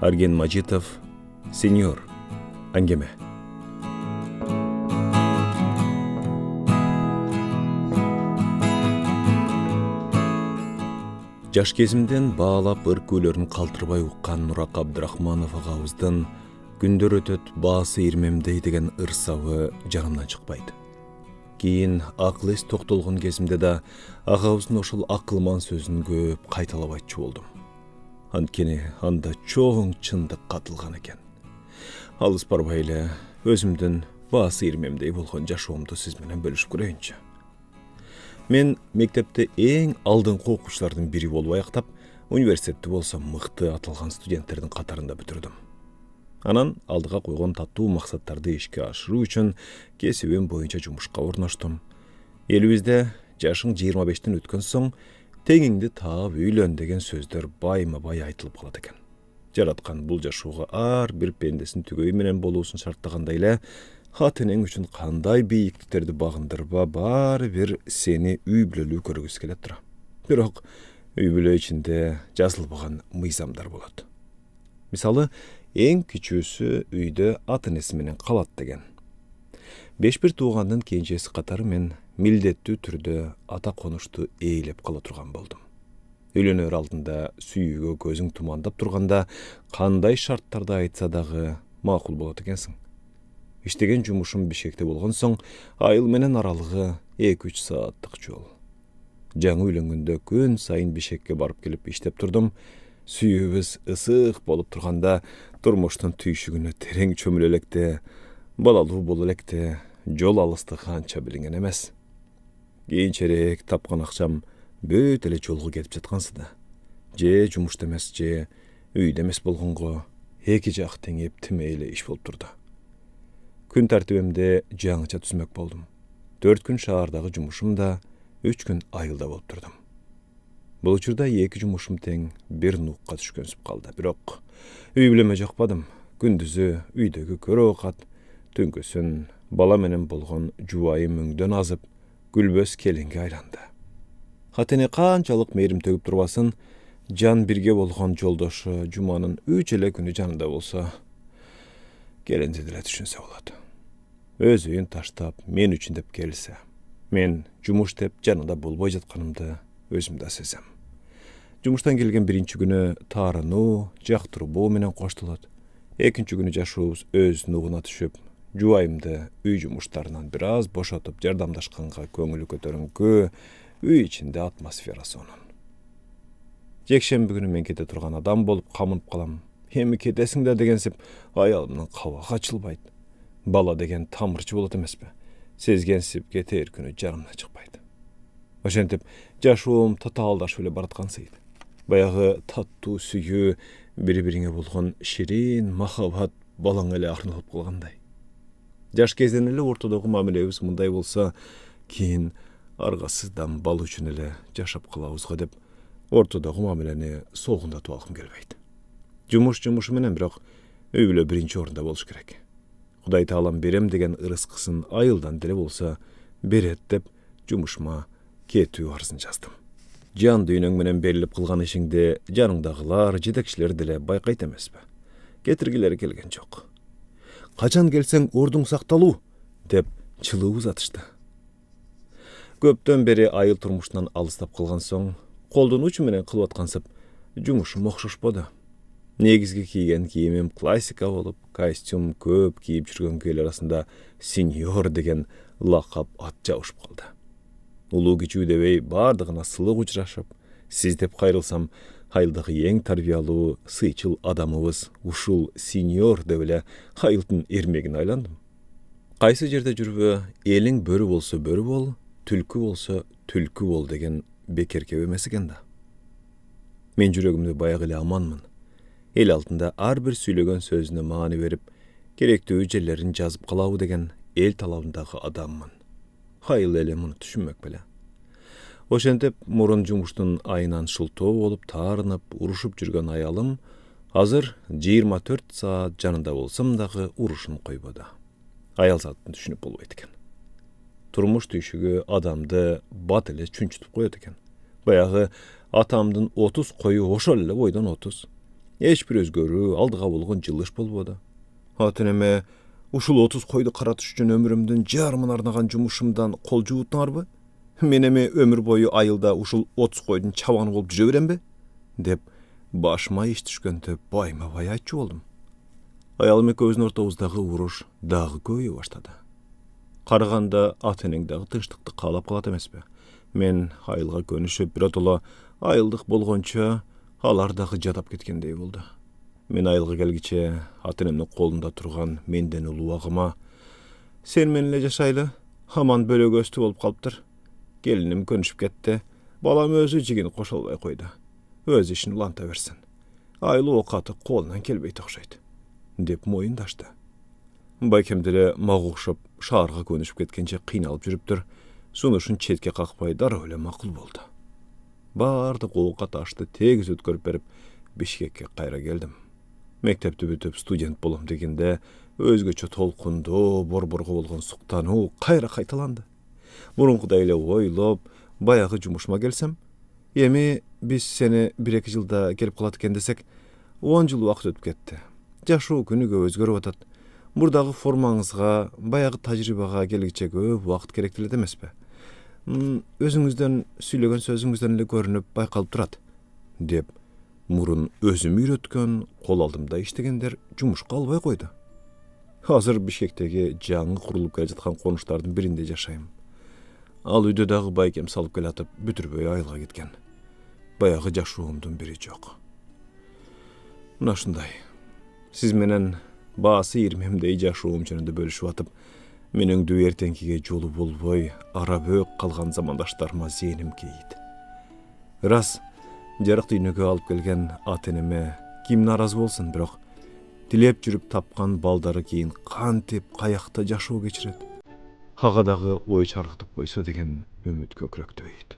Argen Majitov, Senior, Angeme. Жаш кезимден баалап ыркөөлөрүн калтырбай уккан Нурак Абдрахманов агабыздын күндөр өтөт баасы ирмемдей деген ырсабы жанымдан чыкпайт. Кийин акыл эс токтолгон кезимде да агабыздын ошол акылман сөзүн көп кайталап айтчу болдум. Анткени анда чоң чындык катылган экен. Алыс барбай эле өзүмдүн баасы ирмемдей болгон жашоомду сиз менен бөлүшүп көрөйүнчү. Мен мектепте эң алдыңкы окуучулардын бири болуп аяктап, университетти болсо мыкты аталган студенттердин катарында бүтүрдүм. Анан алдыга койгон таттуу максаттарды ишке ашыруу үчүн кесибим боюнча жумушка орноштум. Элибизде жашың 25тен өткөн соң теңиңди таап үйлөн деген сөздөр байма-бай айтылып калат экен. Жараткан бул жашоого ар бир пендесин түгөй менен болуусун шарттагандай эле, ата-энең үчүн кандай бийиктиктерди багындырба, баары бир сени үй бүлөлүү көргүсү келет тура. Бирок үй бүлө ичинде жазылбаган мыйзамдар болот. Мисалы, эң кичүүсү үйдө ата-энеси менен калат деген. 5 туугандын кенжеси катары мен милдеттүү түрдө ата конушту ээлеп кала турган болдум. Үйлөнөр алдында сүйүүгө көзүң тумандап турганда кандай шарттарды айтса дагы макул болот экенсиң. Иштеген жумушум Бишкекте болгон соң айыл менен аралыгы 2-3 сааттык жол. Жаңы үйлөнгөндө күн сайын Бишкекке барып келип иштеп турдум. Сүйүүбүз ысык болуп турганда турмуштун түйшүгүнө терең чөмүлө электе, балалуу боло электе жол алыстыгы анча билинген эмес. Кийинчерээк тапкан акчам бүт эле жолго кетип жаткансыда. Же жумушта эмес, же үйдө эмес болгонго эки жак теңеп тимей эле иш болуп турду. Күн тартибимде жаңыча түзмөк болдум. 4 күн шаардагы жумушум да 3 күн айылда болуп турдум. Бул учурда 2 жумушум тең бир нукка түшкөнсүп калды. Бирок үй бүлөмө жакпадым. Күндүзү үйдөгү көрө окат, түнкүсүн бала менен болгон жубайым өңдөн азып, күлбөс келинге айланды. Ата-эне канчалык мээрим төгүп турбасын, жан бирге болгон жолдошу жуманын 3 эле күнү жанында болсо, келинди деле түшүнсө болот. Өз үйүн таштап, мен үчүн деп келсе, мен жумуш деп жанында болбой жатканымды өзүм да сезем. Жумуштан келген биринчи күнү таарынуу, жактырбоо менен коштолот. Экинчи күнү жашообуз өз нугуна түшүп, жубайымды үй жумуштарынан бир аз бошотуп жардамдашканга көңүлү көтөрүңкү, үй ичинде атмосфера сонун. Жекшемби күнү мен кете турган адам болуп камынып калам. Эми кетесиң да дегенсип, аялымдын кабагы ачылбайт. Бала деген тамырчы болот эмеспи? Сезгенсип кетер күнү жанымдан чыкпайт. Ошентип жашоом татаалдашып эле бараткансыйт. Баягы таттуу сүйүү, бири-бириңе болгон ширин махаббат балаң эле арналып калгандай. Жаш кезден эле ортодогу мамилебиз мындай болсо, кийин аргасыздан бала үчүн эле жашап калабызго деп, ортодогу мамилени солгундатып алгым келбейт. Жумушу менен, бирок үй бүлө биринчи орунда болуш керек. Кудай таалам берем деген ырыскысын айылдан деле болсо берет деп жумушума кетүү арызын жаздым. Жан дүйнөң менен берилип кылган ишиңди жаныңдагылар, жетекчилер деле байкайт эмеспи? Кетиргилери келген жок. Качан келсең ордуң сакталуу деп чылуу узатышты. Көптөн бери айыл турмушунан алыстап калган соң, колдун учу менен кылып аткансып, жумушум окшошподу. Негизги кийген кийимим классика болуп, костюм көп кийип жүргөн эл арасында сеньор деген лакап ат жабышып калды. Улуу кичүү дебей бардыгына сылык учурашып, сиз деп кайрылсам, айылдагы эң тарбиялуу, сыйчыл адамыбыз ушул сеньор деп эле айылдын эрмегине айландым. Кайсы жерде жүрбө, элиң бөрү болсо бөрү бол, түлкү болсо түлкү бол деген бекерке эмес экен да. Мен жүрөгүмдө баягы эле аманмын. Эл алдында ар бир сүйлөгөн сөзүнө маани берип, керектүү жерлерин жазып калабы деген эл талабындагы адаммын. Айыл эле муну түшүнмөк беле. Ошентип, мурун жумуштун айынан шылтоо болуп, таарынып, урушуп жүргөн аялым азыр 24 саат жанында болсом дагы урушун койбоду. Аял затын түшүнүп болбойт экен. Турмуш түйшүгү адамды бат эле чүнчүтүп коет экен. Баягы атамдын 30 кою ошол эле бойдон 30. Eч bir özgörүү, aldıga болгон жылыш болбоду. Атын эме ушул 30 койду каратыш үчүн өмүрүмдүн жарымын арнаган жумушумдан кол жууттуңарбы? Мен эми өмүр бою айылда ушул 30 койдун чабаны болуп жүрө беремби? Деп башыма иш түшкөндө байма-бай айтчу болдум. Аялым экөөбүздүн ортобуздагы уруш дагы көбөйө баштады. Караганда ата-энең дагы тынчтыкты каалап калат эмеспи? Мен айылга көнүшүп, биротоло айылдык болгончо алар дагы жадап кеткендей болду. Мен айылга келгиче ата-энемдин колунда турган менден улуу "Сен менен эле жашайлы, аман бөлөгөстүү болуп калыптыр. Келиним көнүшүп кетти. Балам өзү жигин кошо албай койду. Өз ишин уланта берсин. Айыл оокаты колунан келбейт окшойт" деп моюндашты. Байкем деле мага окшоп шаарга көнүшүп кеткенче кыйналып жүрүптүр. Сунушун четке какпай дароо эле макул болду. Бардык оокат ашты тегиз өткөрүп берип, Бишкекке кайра келдим. Мектепти бүтүп студент болом дегенде өзгөчө толкундуу, борборго болгон суктануу кайра кайталанды. Мурункудай эле ойлоп, баягы жумушума келсем, эми биз сени 1-2 жылда келип калат экен десек, 10 жыл убакыт өтүп кетти. Жашоо күнүгө өзгөрүп атат. Мурдагы формаңызга, баягы тажрыйбага келгиче көп убакыт керектелет эмеспи? Өзүңүздөн сүйлөгөн сөзүңүздөн эле көрүнүп байкалып турат, деп мурун өзүм үйрөткөн, кол алдымда иштегендер жумушка албай койду. Азыр Бишкектеги жаңы курулуп келе жаткан конуштардын биринде жашайм. Ал үйдө дагы байкем салып келатып, бүтүрбөй айылга кеткен. Баягы жашоомдун бири жок. Мына ушундай. Сиз менен баасы ирмемдей жашоом жөнүндө бөлүшүп атып, мен өңдүү эртеңкиге жолу болбой, ара бөөк калган замандаштарыма зээним кейит. Рас, жарык дүйнөгө алып келген ата-энеме ким наразы болсун, бирок тилеп жүрүп тапкан балдары кийин кантип, каякта жашоо кечирет? Ага дагы ой чаргытып койсо деген үмүт көкүрөктөйт.